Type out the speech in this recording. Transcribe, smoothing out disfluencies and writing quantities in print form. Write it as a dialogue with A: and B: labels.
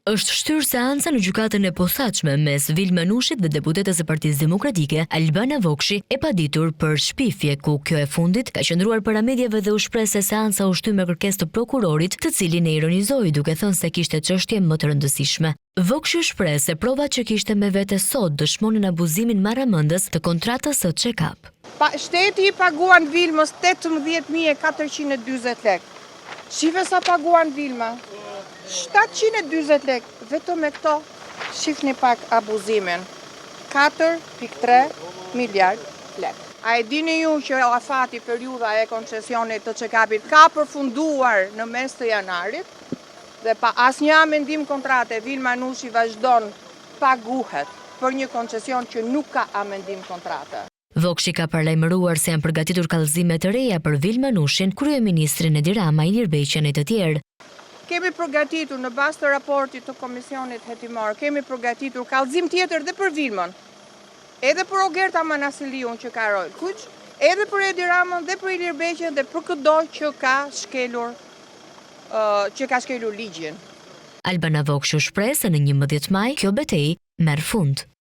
A: Është shtyrë seanca në gjykatën e posaçme mes Vil Manushit dhe deputetës së Partisë Demokratike Albana Vokshi e paditur për shpifje, ku kjo e fundit ka qëndruar para mediave dhe u shpreh se seanca u shty me kërkesë të prokurorit, të cilin e ironizoi duke thënë se kishte çështje më të rëndësishme. Vokshi shpreh se provat që kishte me vete sot dëshmonin abuzimin marramëndës të kontratës së check-up.
B: Shteti i paguan Vilmës 18.440 lekë. Shife sa paguan Vilma? 740 lekë. Vetëm me këto, shifni pak abuzimin. 4.3 miliard lekë. A e dini ju që afati periudha e koncesionit të check-upit ka përfunduar në mes të janarit? Dhe pa asnjë amendim kontrate, Vil Manushi vazhdon paguhet për një koncesion që nuk ka amendim kontrate.
A: Vokshi ka paralajmëruar se janë përgatitur kallëzime të reja për Vil Manushin, kryeministrin Edi Rama, Ilir Beqen e të tjerë.
B: Kemi përgatitur në bazë të raportit të komisionit hetimor, kemi përgatitur kallëzim tjetër dhe për Vilmën, edhe për Ogerta Manasiliun që ka rojë kuq, edhe për Edi Ramën dhe për Ilir Beqen dhe për çdo që ka shkelur ligjin.
A: Albana Vokshi u shpreh se në 11 maj kjo betejë merr fund.